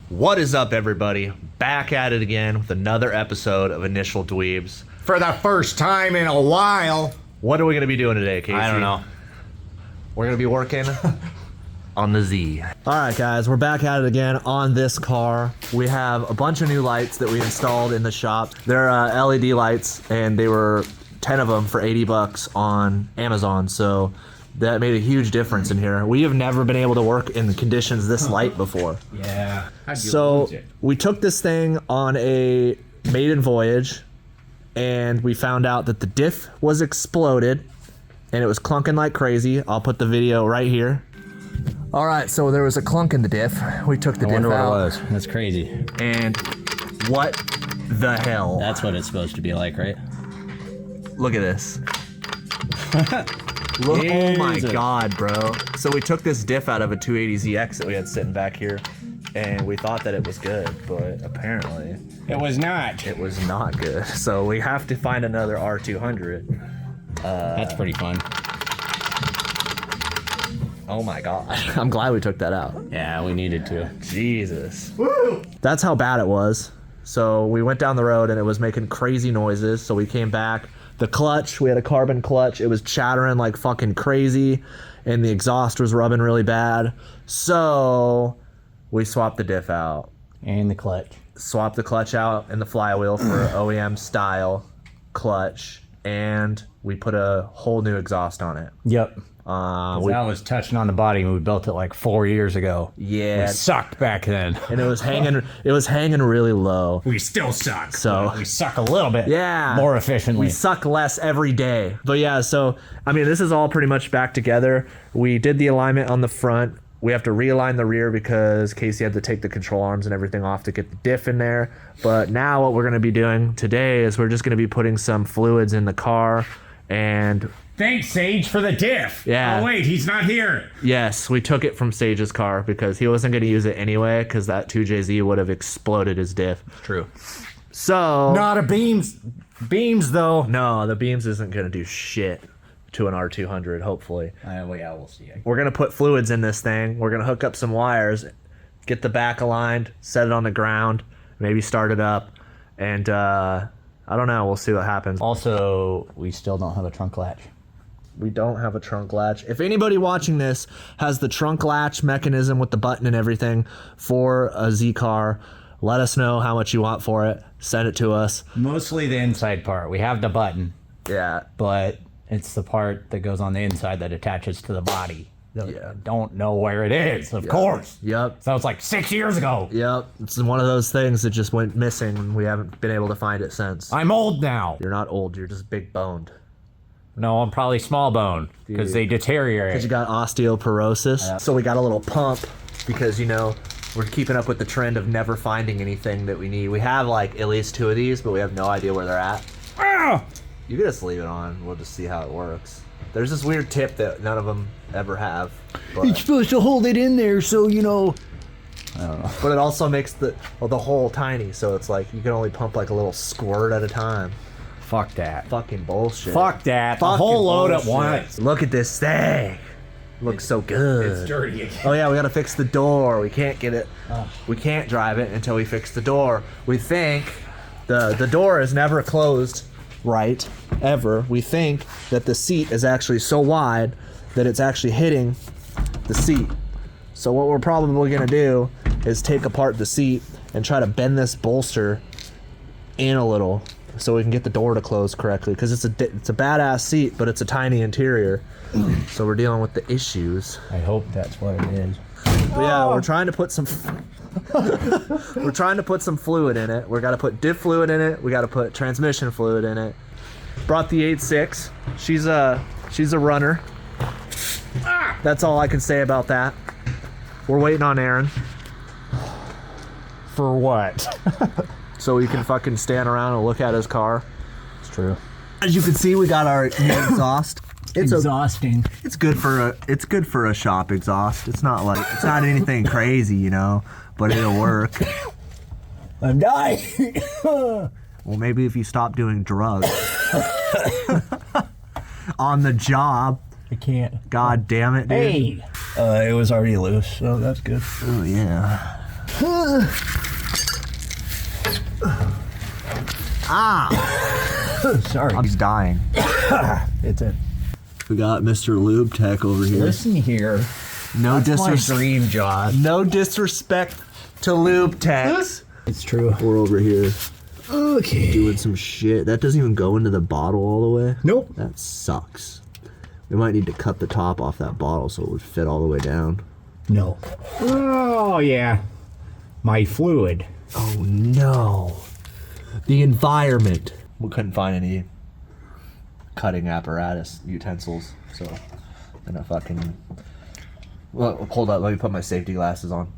What is up, everybody? Back at it again with another episode of Initial Dweebs. For the first time in a while. What are we going to be doing today, Casey? I don't know. We're going to be working on the Z. All right, guys, we're back at it again on this car. We have a bunch of new lights that we installed in the shop. They're LED lights, and they were 10 of them for 80 bucks on Amazon, so that made a huge difference in here. We have never been able to work in the conditions this light before. Yeah. So we took this thing on a maiden voyage, and we found out that the diff was exploded, and it was clunking like crazy. I'll put the video right here. All right, so there was a clunk in the diff. We took the diff out. I wonder what it was. That's crazy. And what the hell? That's what it's supposed to be like, right? Look at this. Look, oh my God, bro. So we took this diff out of a 280ZX that we had sitting back here, and we thought that it was good, but apparently It was not. it was not good. So we have to find another R200. That's pretty fun. Oh my God. I'm glad we took that out. Yeah, we needed to. Jesus. Woo! That's how bad it was. So we went down the road and it was making crazy noises. So we came back. The clutch, we had a carbon clutch. It was chattering like fucking crazy, and the exhaust was rubbing really bad. So we swapped the diff out. And the clutch. Swapped the clutch out and the flywheel for OEM style clutch, and we put a whole new exhaust on it. Yep. That was touching on the body when we built it like 4 years ago. Yeah. We sucked back then. And it was hanging really low. We still suck. So We suck a little bit. Yeah. More efficiently. We suck less every day. But yeah, so, I mean, this is all pretty much back together. We did the alignment on the front. We have to realign the rear because Casey had to take the control arms and everything off to get the diff in there. But now what we're going to be doing today is we're just going to be putting some fluids in the car. And Thanks, Sage, for the diff. Yeah. Oh, wait, he's not here. yes, we took it from Sage's car because he wasn't going to use it anyway because that 2JZ would have exploded his diff. True. So... Not a beams, though. No, the beams isn't going to do shit to an R200, hopefully. Well, yeah, we'll see. We're going to put fluids in this thing. We're going to hook up some wires, get the back aligned, set it on the ground, maybe start it up, and I don't know. We'll see what happens. Also, we still don't have a trunk latch. We don't have a trunk latch. If anybody watching this has the trunk latch mechanism with the button and everything for a Z car, let us know how much you want for it. Send it to us. Mostly the inside part. We have the button, Yeah. but it's the part that goes on the inside that attaches to the body. Yeah. Don't know where it is, of course. Yep. So it's like 6 years ago. Yep. It's one of those things that just went missing and we haven't been able to find it since. I'm old now. You're not old. You're just big boned. No, I'm probably small bone because they deteriorate. Because you got osteoporosis. So we got a little pump because, you know, we're keeping up with the trend of never finding anything that we need. We have like at least 2 of these, but we have no idea where they're at. Ah! You can just leave it on. We'll just see how it works. There's this weird tip that none of them ever have. But, supposed to hold it in there so, you know. but it also makes the hole tiny, so it's like you can only pump like a little squirt at a time. Fuck that. Fucking bullshit. Fuck that. The Fucking whole load at bullshit. once. Look at this thing. Looks so good. It's dirty again. Oh yeah, we gotta fix the door. We can't get it. We can't drive it until we fix the door. We think the door is never closed right, ever. We think that the seat is actually so wide that it's actually hitting the seat. So what we're probably gonna do is take apart the seat and try to bend this bolster in a little so we can get the door to close correctly, because it's a badass seat, but it's a tiny interior. So we're dealing with the issues. I hope that's what it is. But yeah, we're trying to put some we're trying to put some fluid in it. We got to put diff fluid in it. We got to put transmission fluid in it. Brought the 8.6. She's a runner. That's all I can say about that. We're waiting on Aaron For what? so we can fucking stand around and look at his car. It's true. As you can see, we got our new exhaust. It's exhausting. It's good for a shop exhaust. It's not anything crazy, you know, but it'll work. I'm dying. Well, maybe if you stop doing drugs on the job. I can't. God damn it, dude. Hey. It was already loose, so that's good. Oh yeah. Sorry. I'm just dying. It's a We got Mr. Lube Tech over here. listen here. No That's my disrespect. dream job. No disrespect to Lube Techs. It's true. We're over here Okay. doing some shit. That doesn't even go into the bottle all the way. Nope. That sucks. We might need to cut the top off that bottle so it would fit all the way down. No. Oh yeah. My fluid. Oh no. The environment. We couldn't find any cutting apparatus utensils, so I'm gonna fucking. Well, hold up. Let me put my safety glasses on.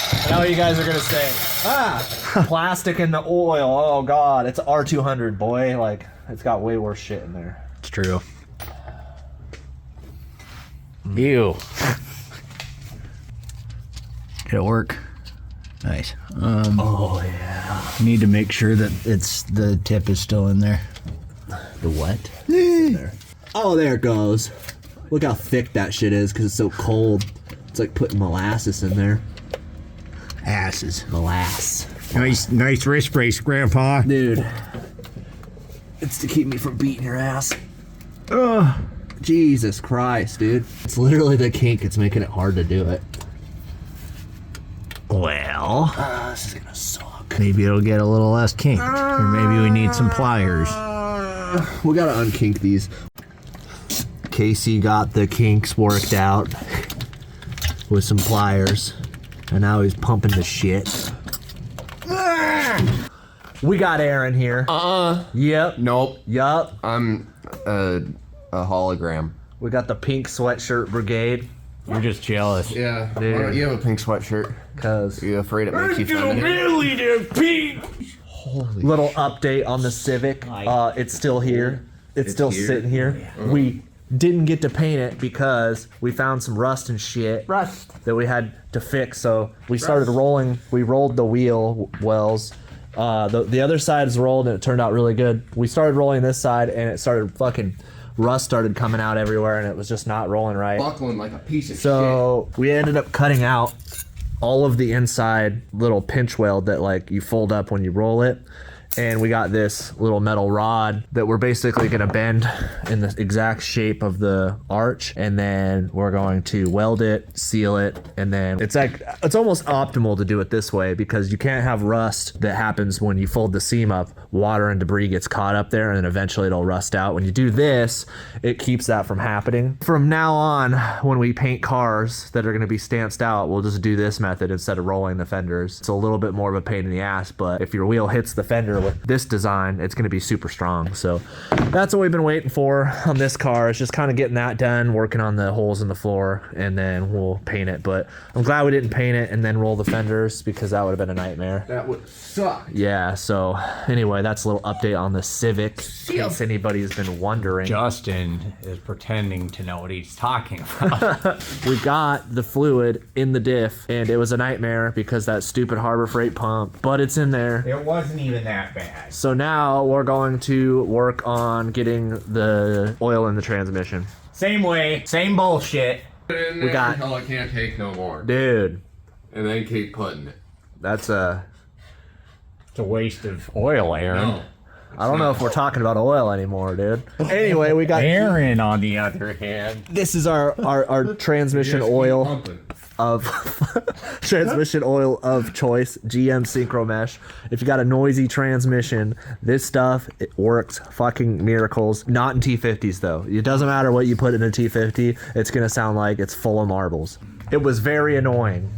I know what you guys are gonna say. Plastic in the oil. Oh god, it's R200, boy. Like it's got way worse shit in there. It's true. Ew. Did it work? Nice. Oh yeah. Need to make sure that the tip is still in there. The what? There. Oh, there it goes. Look how thick that shit is because it's so cold. It's like putting molasses in there. Asses. Molasses. Nice wrist brace, Grandpa. Dude. It's to keep me from beating your ass. Ugh. Jesus Christ, dude. It's literally the kink. It's making it hard to do it. Well, This is gonna suck. maybe it'll get a little less kinked. Or maybe we need some pliers. We gotta unkink these. Casey got the kinks worked out with some pliers, and now he's pumping the shit. We got Aaron here. Yep. Nope. Yup. I'm a hologram. We got the pink sweatshirt brigade. You're just jealous. Yeah. Dude. Why don't you have a pink sweatshirt? Cause Are you afraid it makes you feminine? little update on the Civic. It's still here. It's still here? sitting here. We didn't get to paint it because we found some rust and shit that we had to fix. So we started rolling. We rolled the wheel wells. The other side is rolled and it turned out really good. We started rolling this side and it started fucking rust started coming out everywhere and it was just not rolling right. Buckling like a piece of So we ended up cutting out all of the inside little pinch weld that like you fold up when you roll it. And we got this little metal rod that we're basically going to bend in the exact shape of the arch. And then we're going to weld it, seal it. And then it's almost optimal to do it this way because you can't have rust that happens when you fold the seam up. Water and debris gets caught up there and then eventually it'll rust out. When you do this, it keeps that from happening. From now on, when we paint cars that are going to be stanced out, we'll just do this method instead of rolling the fenders. It's a little bit more of a pain in the ass, but if your wheel hits the fender with this design, it's going to be super strong. So that's what we've been waiting for on this car. It's just kind of getting that done, working on the holes in the floor, and then we'll paint it. But I'm glad we didn't paint it and then roll the fenders because that would have been a nightmare. That would suck. Yeah, so anyway, that's a little update on the Civic in case anybody's been wondering. Justin is pretending to know what he's talking about. We got the fluid in the diff and it was a nightmare because that stupid Harbor Freight pump, but it's in there. It wasn't even that bad. So now we're going to work on getting the oil in the transmission. Same way, same bullshit. We got- until I can't take no more. Dude, And then keep putting it. that's a... It's a waste of oil, Aaron. No. I don't know if we're talking about oil anymore, dude. Anyway, we got... Aaron, on the other hand. This is our transmission oil Pumping. of transmission oil of choice, GM Synchro Mesh. If you got a noisy transmission, this stuff, it works fucking miracles. Not in T50s though. It doesn't matter what you put in a T50, it's gonna sound like it's full of marbles. It was very annoying,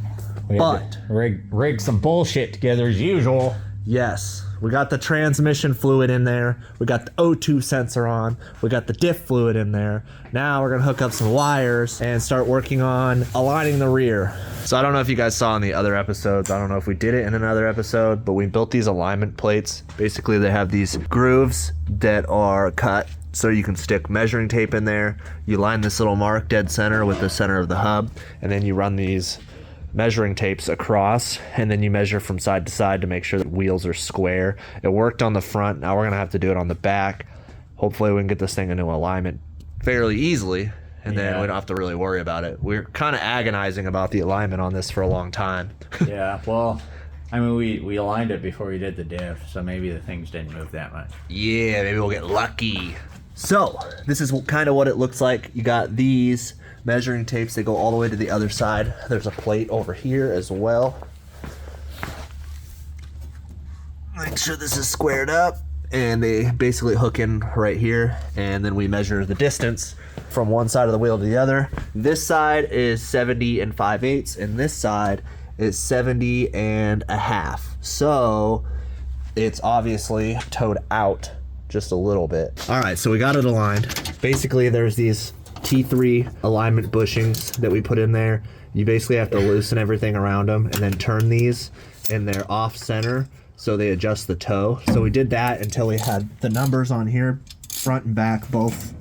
We had but to rig some bullshit together as usual. yes, we got the transmission fluid in there. We got the O2 sensor on. We got the diff fluid in there. Now we're gonna hook up some wires and start working on aligning the rear. So I don't know if you guys saw in the other episodes. I don't know if we did it in another episode, but we built these alignment plates. Basically, they have these grooves that are cut so you can stick measuring tape in there. You line this little mark dead center with the center of the hub, and then you run these measuring tapes across, and then you measure from side to side to make sure that wheels are square. It worked on the front. Now we're gonna have to do it on the back. Hopefully we can get this thing into alignment fairly easily, and then Yeah. we don't have to really worry about it. We're kind of agonizing about the alignment on this for a long time. Yeah, well, I mean, we aligned it before we did the diff, so maybe the things didn't move that much. Yeah, maybe we'll get lucky. So, this is kind of what it looks like. You got these measuring tapes. They go all the way to the other side. There's a plate over here as well. Make sure this is squared up. And they basically hook in right here. And then we measure the distance from one side of the wheel to the other. This side is 70 and 5/8, and this side is 70 and a half. So, it's obviously towed out just a little bit. All right, so we got it aligned. Basically, there's these T3 alignment bushings that we put in there. You basically have to loosen everything around them and then turn these in their off center so they adjust the toe. So we did that until we had the numbers on here, front and back both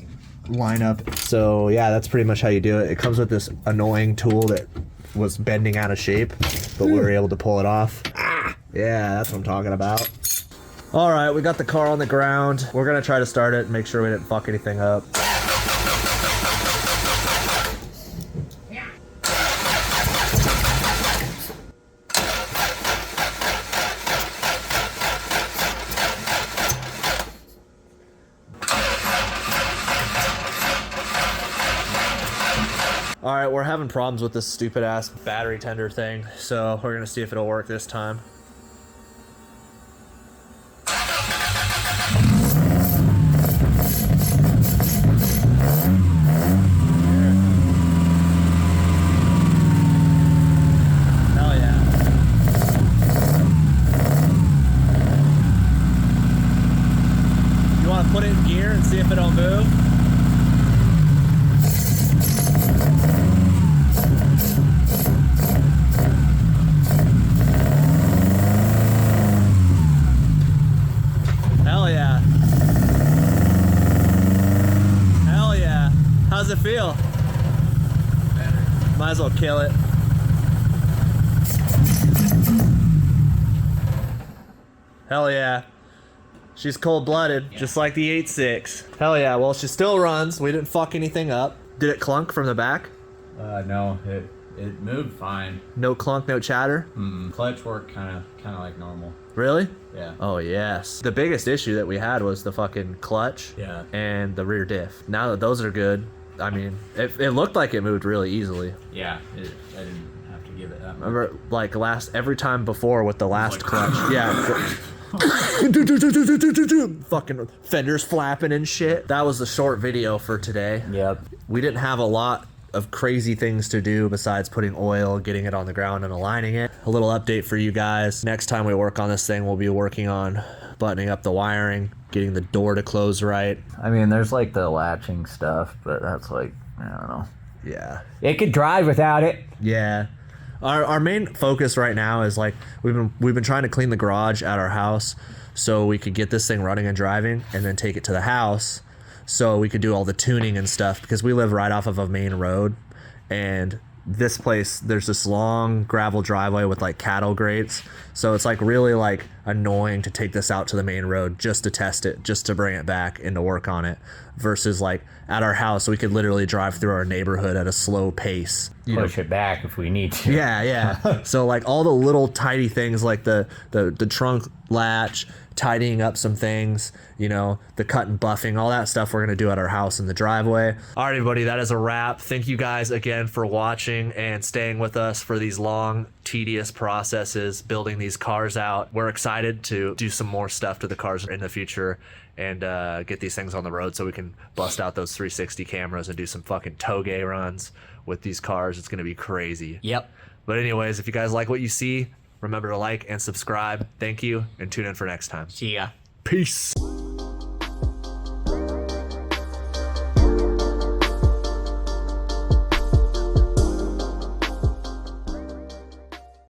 line up. So yeah, that's pretty much how you do it. It comes with this annoying tool that was bending out of shape, but we were able to pull it off. Yeah, that's what I'm talking about. All right, we got the car on the ground. We're gonna try to start it and make sure we didn't fuck anything up. All right, we're having problems with this stupid ass battery tender thing, so we're gonna see if it'll work this time. Hell yeah. You wanna put it in gear and see if it'll move? Hell yeah. Hell yeah. How's it feel? Better. Might as well kill it. Hell yeah. She's cold-blooded, just like the 8.6. Hell yeah, well she still runs. We didn't fuck anything up. Did it clunk from the back? No, it moved fine. No clunk, no chatter? Clutch worked kind of like normal. Really? Yeah. Oh yes. The biggest issue that we had was the fucking clutch Yeah. and the rear diff. Now that those are good, I mean, it looked like it moved really easily. Yeah, I didn't have to give it that much. Remember, like every time before with the last like- clutch, yeah. Fucking fenders flapping and shit. That was the short video for today. Yep. We didn't have a lot of crazy things to do besides putting oil, getting it on the ground, and aligning it. A little update for you guys. Next time we work on this thing, we'll be working on buttoning up the wiring, getting the door to close right. I mean, there's like the latching stuff, but that's like, I don't know. Yeah. It could drive without it. Yeah. Our main focus right now is like we've been trying to clean the garage at our house so we could get this thing running and driving and then take it to the house so we could do all the tuning and stuff because we live right off of a main road, and this place there's this long gravel driveway with like cattle grates, so it's like really like annoying to take this out to the main road just to test it, just to bring it back and to work on it, versus like at our house we could literally drive through our neighborhood at a slow pace. Push it back if we need to. Yeah. So like all the little tidy things like the trunk latch, tidying up some things, the cut and buffing, all that stuff we're going to do at our house in the driveway. All right, everybody, that is a wrap. Thank you guys again for watching and staying with us for these long, tedious processes, building these cars out. We're excited to do some more stuff to the cars in the future and get these things on the road so we can bust out those 360 cameras and do some fucking toge runs with these cars. It's going to be crazy. Yep. But anyways, if you guys like what you see, remember to like and subscribe. Thank you, and tune in for next time. See ya. Peace.